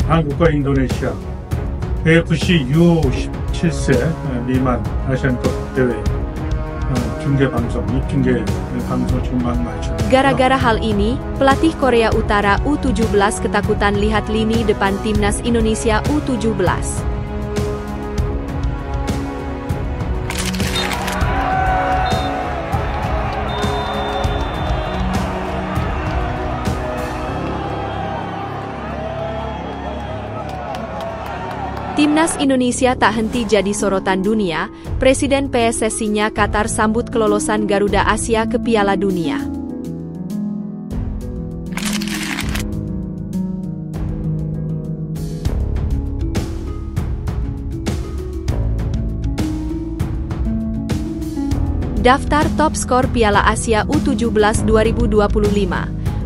한국과 인도네시아 AFC U17세 미만 아시안컵 대회 중계 방송, 중계 방송 중반 마치. Gara-gara hal ini, pelatih Korea Utara U17 ketakutan lihat lini depan timnas Indonesia U17. Timnas Indonesia tak henti jadi sorotan dunia. Presiden PSSI-nya Qatar sambut kelolosan Garuda Asia ke Piala Dunia. Daftar top skor Piala Asia U17 2025.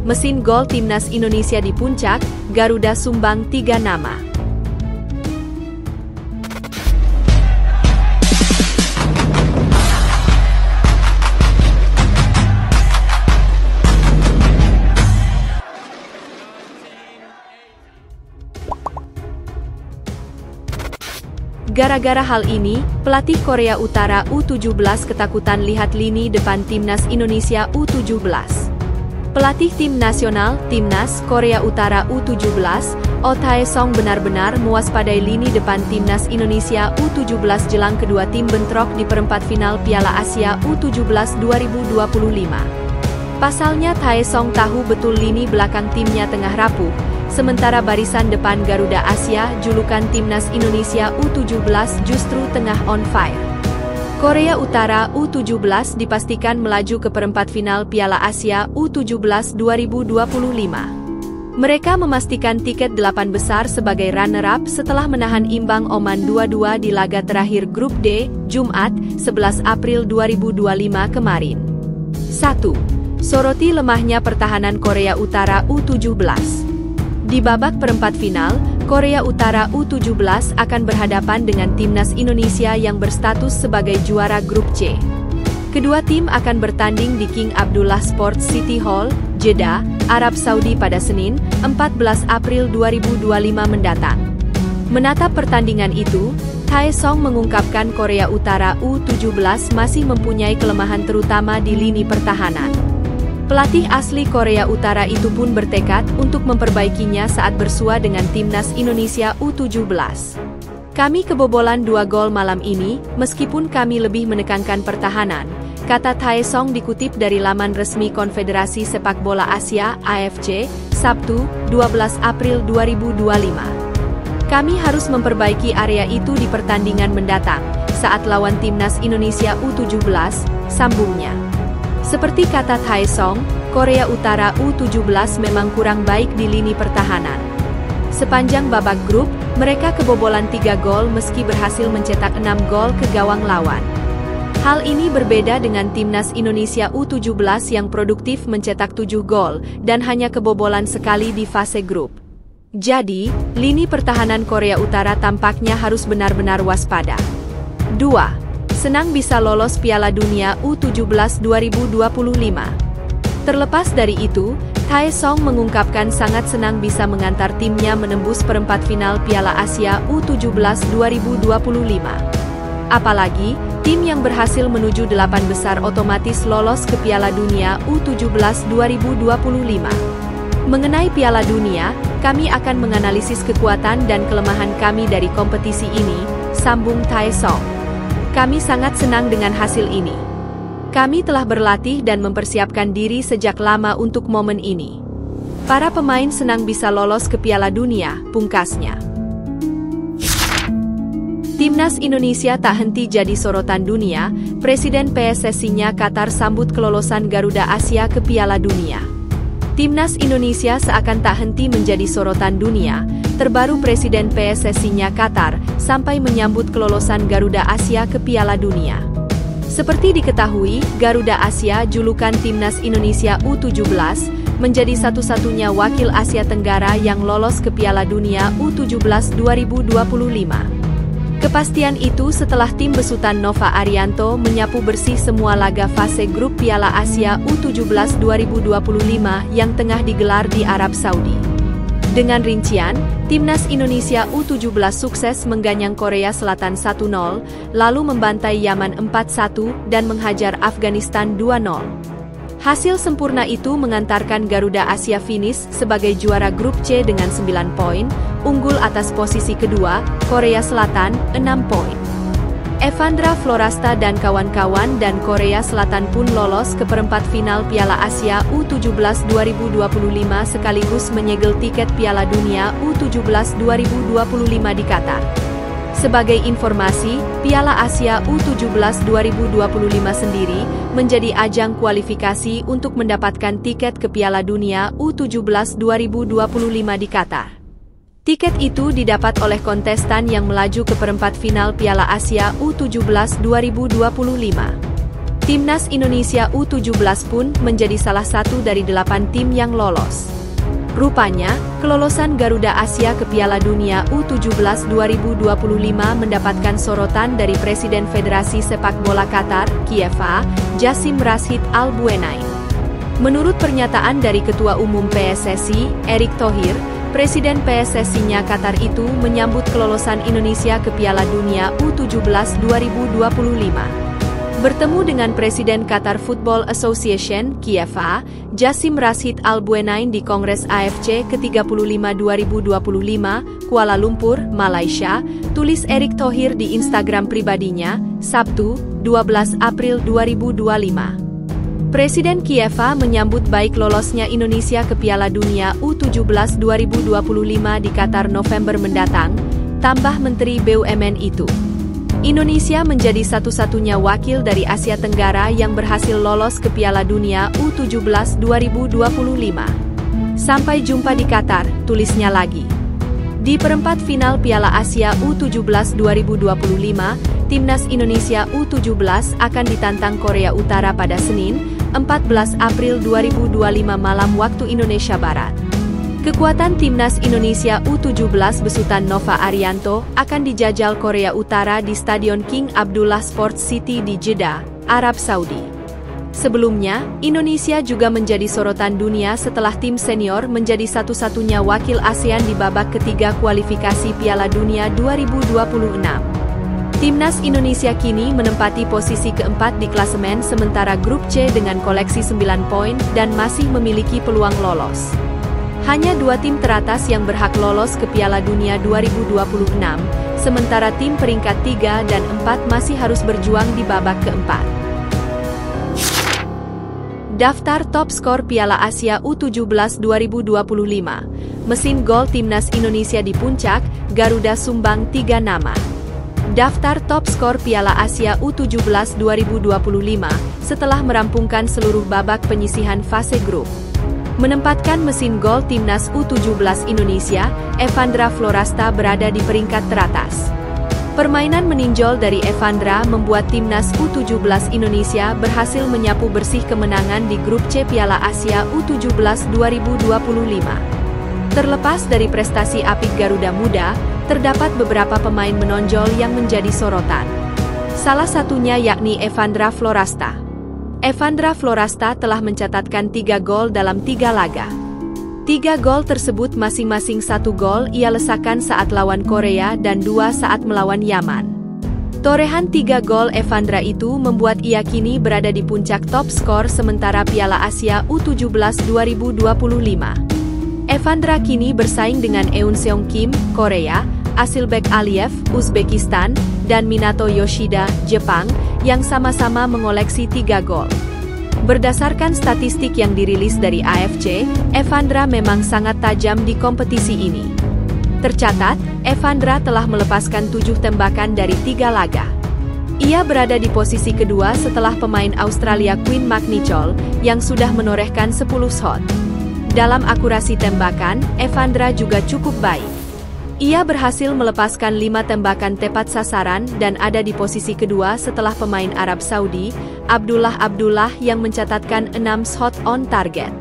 Mesin gol Timnas Indonesia di puncak, Garuda sumbang 3 nama. Gara-gara hal ini, pelatih Korea Utara U17 ketakutan lihat lini depan timnas Indonesia U17. Pelatih tim nasional, Timnas Korea Utara U17, Oh Tae-song benar-benar mewaspadai lini depan timnas Indonesia U17 jelang kedua tim bentrok di perempat final Piala Asia U17 2025. Pasalnya Tae-song tahu betul lini belakang timnya tengah rapuh, sementara barisan depan Garuda Asia, julukan timnas Indonesia U17 justru tengah on fire. Korea Utara U17 dipastikan melaju ke perempat final Piala Asia U17 2025. Mereka memastikan tiket 8 besar sebagai runner-up setelah menahan imbang Oman 2-2 di laga terakhir Grup D, Jumat, 11 April 2025 kemarin. 1. Soroti lemahnya pertahanan Korea Utara U17. Di babak perempat final, Korea Utara U17 akan berhadapan dengan timnas Indonesia yang berstatus sebagai juara Grup C. Kedua tim akan bertanding di King Abdullah Sports City Hall, Jeddah, Arab Saudi pada Senin, 14 April 2025 mendatang. Menatap pertandingan itu, Tae-song mengungkapkan Korea Utara U17 masih mempunyai kelemahan terutama di lini pertahanan. Pelatih asli Korea Utara itu pun bertekad untuk memperbaikinya saat bersua dengan timnas Indonesia U17. Kami kebobolan 2 gol malam ini, meskipun kami lebih menekankan pertahanan, kata Tae-song dikutip dari laman resmi Konfederasi Sepak Bola Asia (AFC), Sabtu, 12 April 2025. Kami harus memperbaiki area itu di pertandingan mendatang, saat lawan timnas Indonesia U17, sambungnya. Seperti kata Tae-song, Korea Utara U17 memang kurang baik di lini pertahanan. Sepanjang babak grup, mereka kebobolan 3 gol meski berhasil mencetak 6 gol ke gawang lawan. Hal ini berbeda dengan timnas Indonesia U17 yang produktif mencetak 7 gol dan hanya kebobolan sekali di fase grup. Jadi, lini pertahanan Korea Utara tampaknya harus benar-benar waspada. 2. Senang bisa lolos Piala Dunia U17 2025. Terlepas dari itu, Tae-song mengungkapkan sangat senang bisa mengantar timnya menembus perempat final Piala Asia U17 2025. Apalagi, tim yang berhasil menuju 8 besar otomatis lolos ke Piala Dunia U17 2025. Mengenai Piala Dunia, kami akan menganalisis kekuatan dan kelemahan kami dari kompetisi ini, sambung Tae-song. Kami sangat senang dengan hasil ini. Kami telah berlatih dan mempersiapkan diri sejak lama untuk momen ini. Para pemain senang bisa lolos ke Piala Dunia, pungkasnya. Timnas Indonesia tak henti jadi sorotan dunia. Presiden PSSI-nya Qatar sambut kelolosan Garuda Asia ke Piala Dunia. Timnas Indonesia seakan tak henti menjadi sorotan dunia. Terbaru Presiden PSSI-nya Qatar sampai menyambut kelolosan Garuda Asia ke Piala Dunia. Seperti diketahui, Garuda Asia julukan timnas Indonesia U17 menjadi satu-satunya wakil Asia Tenggara yang lolos ke Piala Dunia U17 2025. Kepastian itu setelah tim besutan Nova Arianto menyapu bersih semua laga fase grup Piala Asia U17 2025 yang tengah digelar di Arab Saudi. Dengan rincian, Timnas Indonesia U17 sukses mengganyang Korea Selatan 1-0, lalu membantai Yaman 4-1 dan menghajar Afghanistan 2-0. Hasil sempurna itu mengantarkan Garuda Asia finish sebagai juara grup C dengan 9 poin, unggul atas posisi kedua, Korea Selatan, 6 poin. Evandra Florasta dan kawan-kawan dan Korea Selatan pun lolos ke perempat final Piala Asia U17 2025 sekaligus menyegel tiket Piala Dunia U17 2025 di Qatar. Sebagai informasi, Piala Asia U17 2025 sendiri menjadi ajang kualifikasi untuk mendapatkan tiket ke Piala Dunia U17 2025 di Qatar. Tiket itu didapat oleh kontestan yang melaju ke perempat final Piala Asia U17 2025. Timnas Indonesia U17 pun menjadi salah satu dari 8 tim yang lolos. Rupanya, kelolosan Garuda Asia ke Piala Dunia U17 2025 mendapatkan sorotan dari Presiden Federasi Sepak Bola Qatar, KIFA, Jassim Rashid Al Buenain. Menurut pernyataan dari Ketua Umum PSSI, Erick Thohir, Presiden PSSI-nya Qatar itu menyambut kelolosan Indonesia ke Piala Dunia U17 2025. Bertemu dengan Presiden Qatar Football Association, KIFA, Jassim Rashid Al Buenain di Kongres AFC ke-35 2025, Kuala Lumpur, Malaysia, tulis Erick Thohir di Instagram pribadinya, Sabtu, 12 April 2025. Presiden KIFA menyambut baik lolosnya Indonesia ke Piala Dunia U17 2025 di Qatar November mendatang, tambah Menteri BUMN itu. Indonesia menjadi satu-satunya wakil dari Asia Tenggara yang berhasil lolos ke Piala Dunia U17 2025. Sampai jumpa di Qatar, tulisnya lagi. Di perempat final Piala Asia U17 2025, Timnas Indonesia U17 akan ditantang Korea Utara pada Senin, 14 April 2025 malam waktu Indonesia Barat. Kekuatan Timnas Indonesia U17 besutan Nova Arianto akan dijajal Korea Utara di Stadion King Abdullah Sports City di Jeddah, Arab Saudi. Sebelumnya, Indonesia juga menjadi sorotan dunia setelah tim senior menjadi satu-satunya wakil ASEAN di babak ketiga kualifikasi Piala Dunia 2026. Timnas Indonesia kini menempati posisi keempat di klasemen sementara grup C dengan koleksi 9 poin dan masih memiliki peluang lolos. Hanya 2 tim teratas yang berhak lolos ke Piala Dunia 2026, sementara tim peringkat 3 dan 4 masih harus berjuang di babak keempat. Daftar top skor Piala Asia U17 2025. Mesin gol Timnas Indonesia di puncak, Garuda sumbang 3 nama. Daftar top skor Piala Asia U17 2025 setelah merampungkan seluruh babak penyisihan fase grup. Menempatkan mesin gol Timnas U17 Indonesia, Evandra Florasta berada di peringkat teratas. Permainan meninjol dari Evandra membuat Timnas U17 Indonesia berhasil menyapu bersih kemenangan di grup C Piala Asia U17 2025. Terlepas dari prestasi apik Garuda Muda, terdapat beberapa pemain menonjol yang menjadi sorotan. Salah satunya yakni Evandra Florasta. Evandra Florasta telah mencatatkan 3 gol dalam 3 laga. 3 gol tersebut masing-masing 1 gol ia lesakan saat lawan Korea dan 2 saat melawan Yaman. Torehan 3 gol Evandra itu membuat ia kini berada di puncak top skor sementara Piala Asia U17 2025. Evandra kini bersaing dengan Eun Seong Kim, Korea, Asilbek Aliyev, Uzbekistan, dan Minato Yoshida, Jepang, yang sama-sama mengoleksi 3 gol. Berdasarkan statistik yang dirilis dari AFC, Evandra memang sangat tajam di kompetisi ini. Tercatat, Evandra telah melepaskan 7 tembakan dari 3 laga. Ia berada di posisi kedua setelah pemain Australia Quinn McNichol, yang sudah menorehkan 10 shot. Dalam akurasi tembakan, Evandra juga cukup baik. Ia berhasil melepaskan 5 tembakan tepat sasaran dan ada di posisi kedua setelah pemain Arab Saudi, Abdullah yang mencatatkan 6 shot on target.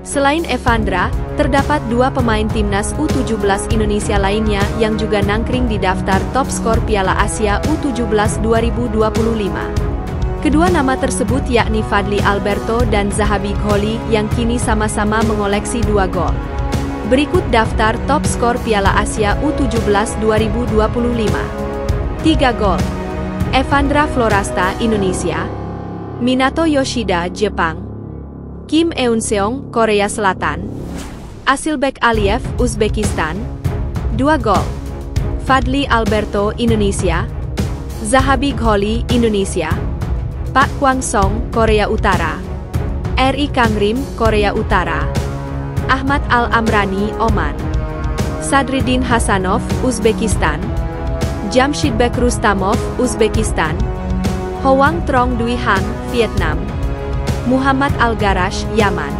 Selain Evandra, terdapat 2 pemain timnas U17 Indonesia lainnya yang juga nangkring di daftar top skor Piala Asia U17 2025. Kedua nama tersebut yakni Fadly Alberto dan Zahabi Gholi yang kini sama-sama mengoleksi 2 gol. Berikut daftar top skor Piala Asia U17 2025. 3 gol. Evandra Florasta, Indonesia. Minato Yoshida, Jepang. Kim Eun-seong, Korea Selatan. Asilbek Aliyev, Uzbekistan. 2 gol. Fadly Alberto, Indonesia. Zahabi Gholi, Indonesia. Pak Kwang-song, Korea Utara. Ri Kangrim, Korea Utara. Ahmad Al-Amrani, Oman. Sadriddin Hasanov, Uzbekistan. Jamshidbek Rustamov, Uzbekistan. Hoang Trong Duy Hang, Vietnam. Muhammad Al-Garash, Yaman.